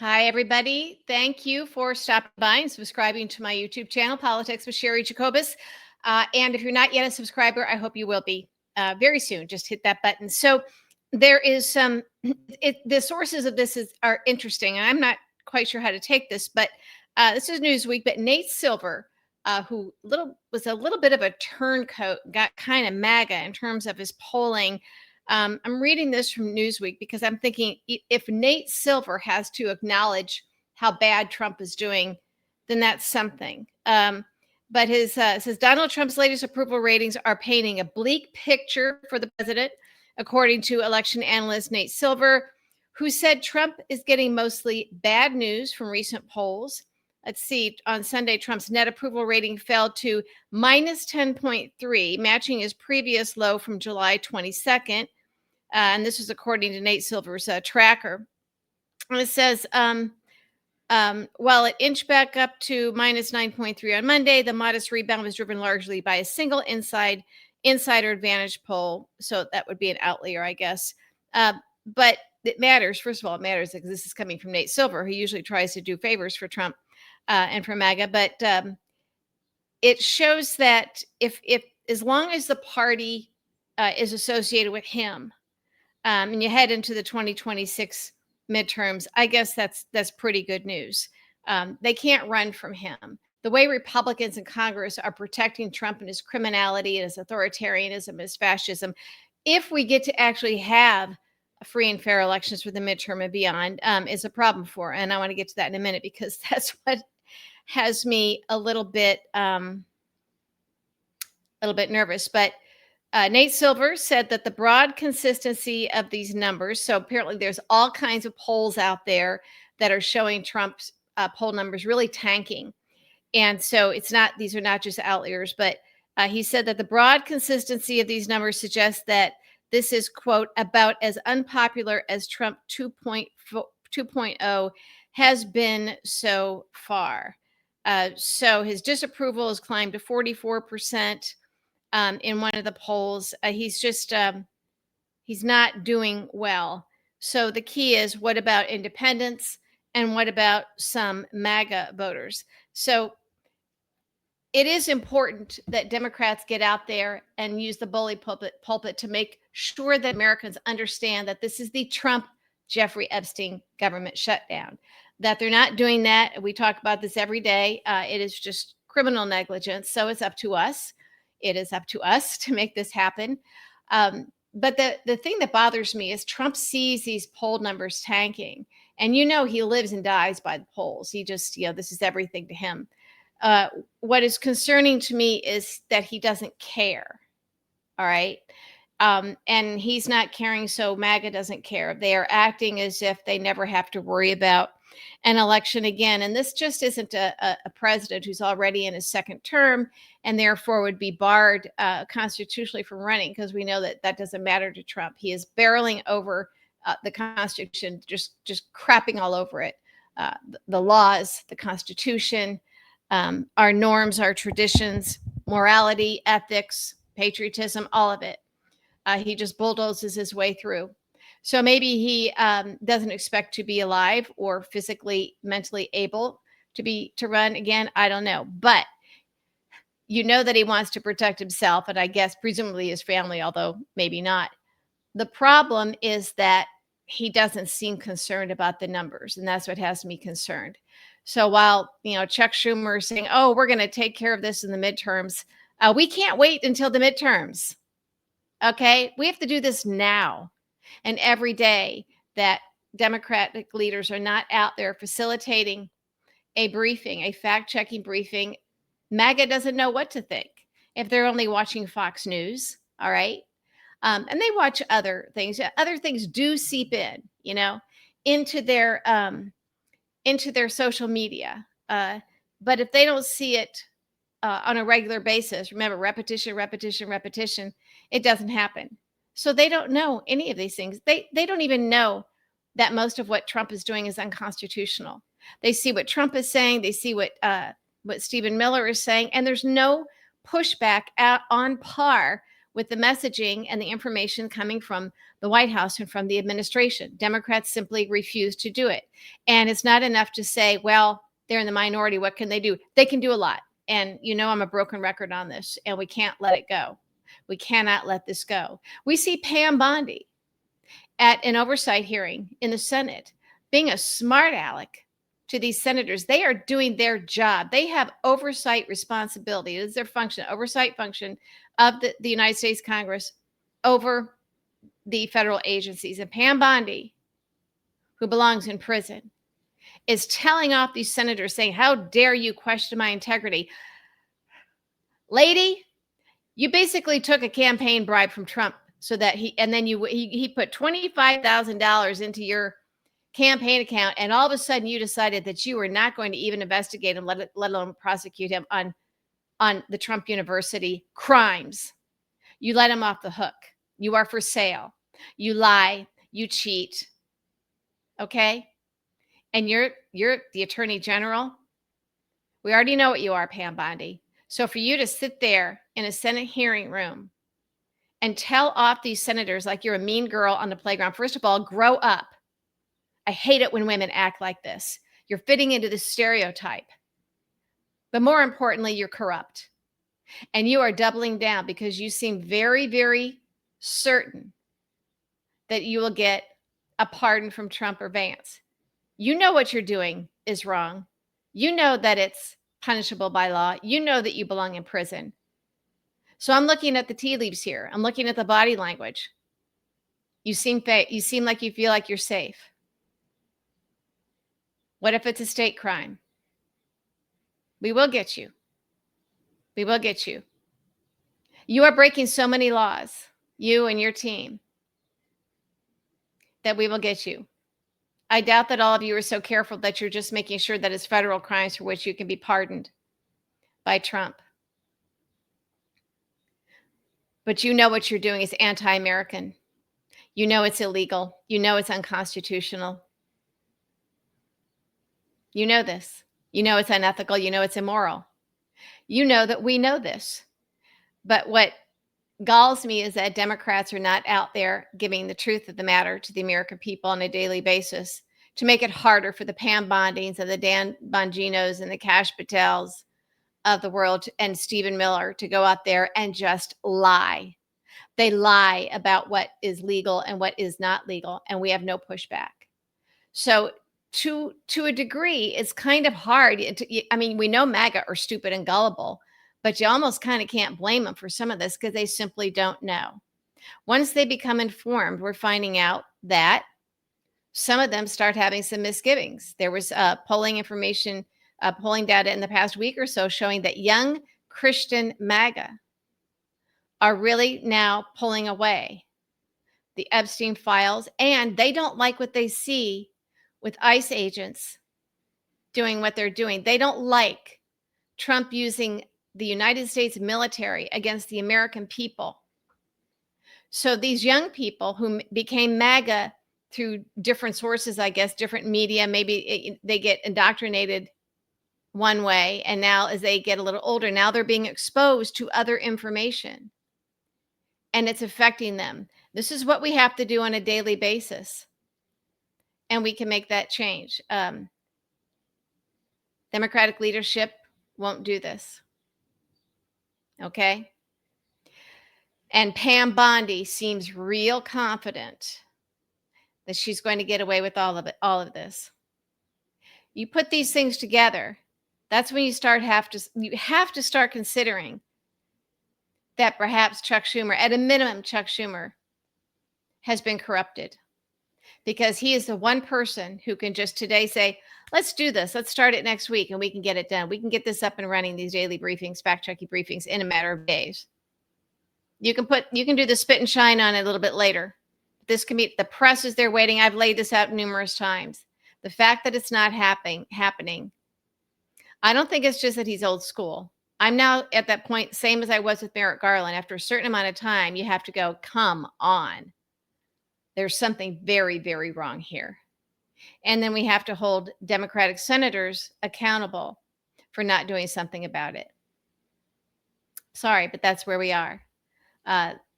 Hi, everybody. Thank you for stopping by and subscribing to my YouTube channel, Politics with Sherry Jacobus. And if you're not yet a subscriber, I hope you will be very soon. Just hit that button. So there is some, the sources of this are interesting, and I'm not quite sure how to take this, but this is Newsweek. But Nate Silver, who was a little bit of a turncoat, got kind of MAGA in terms of his polling. I'm reading this from Newsweek because I'm thinking if Nate Silver has to acknowledge how bad Trump is doing, then that's something. But his says Donald Trump's latest approval ratings are painting a bleak picture for the president, according to election analyst Nate Silver, who said Trump is getting mostly bad news from recent polls. Let's see, on Sunday, Trump's net approval rating fell to minus 10.3, matching his previous low from July 22nd. And this is according to Nate Silver's tracker. And it says, while it inched back up to minus 9.3 on Monday, the modest rebound was driven largely by a single insider advantage poll. So that would be an outlier, I guess. But it matters. First of all, it matters because this is coming from Nate Silver, who usually tries to do favors for Trump and for MAGA. But it shows that if as long as the party is associated with him, and you head into the 2026 midterms, I guess that's pretty good news. They can't run from him. The way Republicans in Congress are protecting Trump and his criminality and his authoritarianism and his fascism, if we get to actually have free and fair elections for the midterm and beyond, is a problem for. And I want to get to that in a minute because that's what has me a little bit nervous. But Nate Silver said that the broad consistency of these numbers, so apparently there's all kinds of polls out there that are showing Trump's poll numbers really tanking. And so these are not just outliers, but he said that the broad consistency of these numbers suggests that this is, quote, about as unpopular as Trump 2.0 has been so far. So his disapproval has climbed to 44%. In one of the polls, he's not doing well. So the key is, what about independents and what about some MAGA voters? So it is important that Democrats get out there and use the bully pulpit to make sure that Americans understand that this is the Trump Jeffrey Epstein government shutdown, that they're not doing that. We talk about this every day. It is just criminal negligence. So it's up to us. It is up to us to make this happen. But the thing that bothers me is Trump sees these poll numbers tanking. And he lives and dies by the polls. He just, this is everything to him. What is concerning to me is that he doesn't care. All right. And he's not caring, so MAGA doesn't care. They are acting as if they never have to worry about an election again. And this just isn't a president who's already in his second term and therefore would be barred constitutionally from running, because we know that doesn't matter to Trump. He is barreling over the Constitution, just crapping all over it. The laws, the Constitution, our norms, our traditions, morality, ethics, patriotism, all of it. He just bulldozes his way through. So maybe he doesn't expect to be alive or physically, mentally able to run again. I don't know. But that he wants to protect himself, and I guess presumably his family, although maybe not. The problem is that he doesn't seem concerned about the numbers, and that's what has me concerned. So while, Chuck Schumer is saying, oh, we're going to take care of this in the midterms, we can't wait until the midterms. Okay, we have to do this now. And every day that Democratic leaders are not out there facilitating a briefing, a fact-checking briefing, MAGA doesn't know what to think if they're only watching Fox News. All right. And they watch other things. Other things do seep in, into their social media. But if they don't see it on a regular basis, remember, repetition, it doesn't happen. So they don't know any of these things. They don't even know that most of what Trump is doing is unconstitutional. They see what Trump is saying. They see what Stephen Miller is saying. And there's no pushback on par with the messaging and the information coming from the White House and from the administration. Democrats simply refuse to do it. And it's not enough to say, well, they're in the minority. What can they do? They can do a lot. And I'm a broken record on this, and we can't let it go. We cannot let this go. We see Pam Bondi at an oversight hearing in the Senate being a smart aleck to these senators. They are doing their job. They have oversight responsibility. It is their function, oversight function of the United States Congress over the federal agencies. And Pam Bondi, who belongs in prison, is telling off these senators saying, how dare you question my integrity? Lady, you basically took a campaign bribe from Trump so that he put $25,000 into your campaign account, and all of a sudden you decided that you were not going to even investigate him, let alone prosecute him on the Trump University crimes. You let him off the hook. You are for sale. You lie. You cheat. Okay? And you're the Attorney General. We already know what you are, Pam Bondi. So for you to sit there in a Senate hearing room and tell off these senators like you're a mean girl on the playground, first of all, grow up. I hate it when women act like this. You're fitting into this stereotype. But more importantly, you're corrupt. And you are doubling down because you seem very, very certain that you will get a pardon from Trump or Vance. You know what you're doing is wrong. You know that it's punishable by law. You know that you belong in prison. So I'm looking at the tea leaves here. I'm looking at the body language. You seem like you feel like you're safe. What if it's a state crime? We will get you. We will get you. You are breaking so many laws, you and your team, that we will get you. I doubt that all of you are so careful that you're just making sure that it's federal crimes for which you can be pardoned by Trump. But you know what you're doing is anti-American. You know it's illegal. You know it's unconstitutional. You know this. You know it's unethical. You know it's immoral. You know that we know this. But what galls me is that Democrats are not out there giving the truth of the matter to the American people on a daily basis to make it harder for the Pam Bondings and the Dan Bonginos and the Kash Patels of the world and Stephen Miller to go out there and just lie. They lie about what is legal and what is not legal, and we have no pushback. So to a degree, it's kind of hard. We know MAGA are stupid and gullible, but you almost kind of can't blame them for some of this because they simply don't know. Once they become informed, we're finding out that some of them start having some misgivings. There was polling data in the past week or so showing that young Christian MAGA are really now pulling away the Epstein files, and they don't like what they see with ICE agents doing what they're doing. They don't like Trump using the United States military against the American people. So these young people who became MAGA through different sources, I guess, different media, maybe they get indoctrinated one way, and now as they get a little older, now they're being exposed to other information, and it's affecting them. This is what we have to do on a daily basis, and we can make that change. Democratic leadership won't do this. Okay? And Pam Bondi seems real confident that she's going to get away with all of this. You put these things together, that's when you have to start considering that perhaps Chuck Schumer, at a minimum, Chuck Schumer has been corrupted, because he is the one person who can just today say, let's do this. Let's start it next week and we can get it done. We can get this up and running, these daily briefings, fact-checking briefings, in a matter of days. You can do the spit and shine on it a little bit later. This can be, the press is there waiting. I've laid this out numerous times. The fact that it's not happening, I don't think it's just that he's old school. I'm now at that point, same as I was with Merrick Garland. After a certain amount of time, you have to go, come on. There's something very, very wrong here. And then we have to hold Democratic senators accountable for not doing something about it. Sorry, but that's where we are.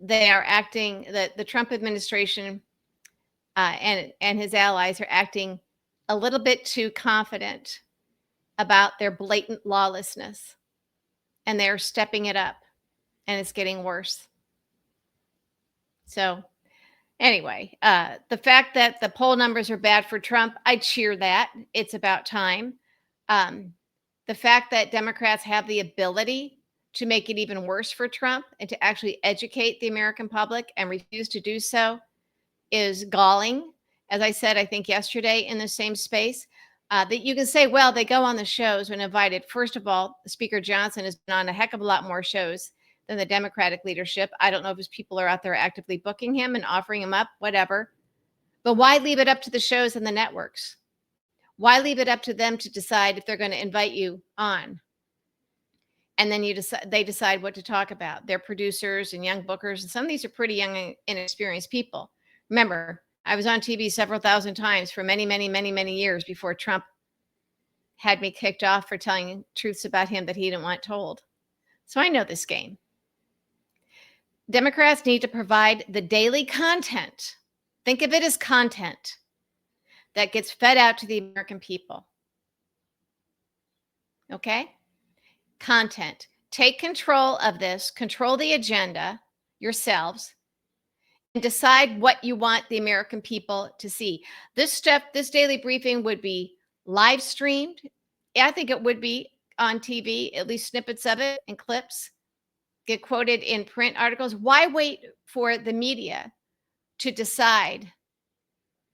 they are acting, the Trump administration and his allies are acting a little bit too confident about their blatant lawlessness, and they're stepping it up, and it's getting worse. So anyway, the fact that the poll numbers are bad for Trump, I cheer that. It's about time. Um, the fact that Democrats have the ability to make it even worse for Trump and to actually educate the American public and refuse to do so is galling. As I said, I think yesterday in the same space, that you can say, well, they go on the shows when invited. First of all, Speaker Johnson has been on a heck of a lot more shows than the Democratic leadership. I don't know if his people are out there actively booking him and offering him up, whatever. But why leave it up to the shows and the networks? Why leave it up to them to decide if they're going to invite you on? And then they decide what to talk about. They're producers and young bookers, and some of these are pretty young and inexperienced people. Remember, I was on TV several thousand times for many, many, many, many years before Trump had me kicked off for telling truths about him that he didn't want told. So I know this game. Democrats need to provide the daily content. Think of it as content that gets fed out to the American people. Okay? Content. Take control of this, control the agenda yourselves, and decide what you want the American people to see. This daily briefing would be live streamed. I think it would be on TV, at least snippets of it and clips, get quoted in print articles. Why wait for the media to decide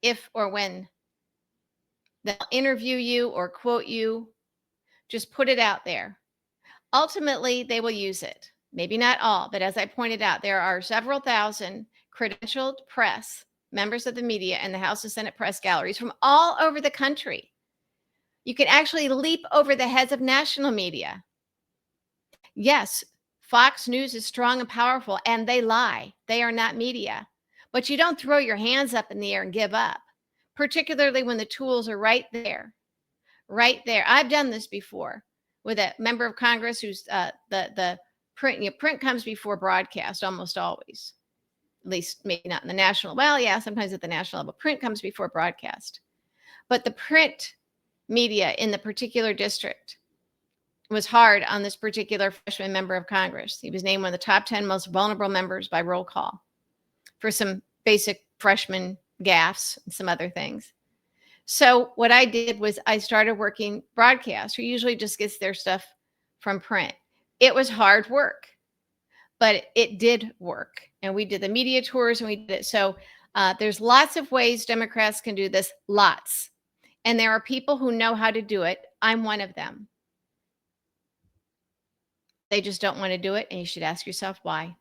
if or when they'll interview you or quote you? Just put it out there. Ultimately, they will use it. Maybe not all, but as I pointed out, there are several thousand credentialed press, members of the media, and the House and Senate press galleries from all over the country. You can actually leap over the heads of national media. Yes, Fox News is strong and powerful, and they lie. They are not media. But you don't throw your hands up in the air and give up, particularly when the tools are right there. Right there. I've done this before with a member of Congress who's the print. Print comes before broadcast almost always. At least maybe not in the national. Well, yeah, sometimes at the national level. Print comes before broadcast. But the print media in the particular district was hard on this particular freshman member of Congress. He was named one of the top 10 most vulnerable members by roll call for some basic freshman gaffes and some other things. So what I did was I started working broadcast, who usually just gets their stuff from print. It was hard work, but it did work. And we did the media tours and we did it. So there's lots of ways Democrats can do this, lots. And there are people who know how to do it. I'm one of them. They just don't want to do it. And you should ask yourself why.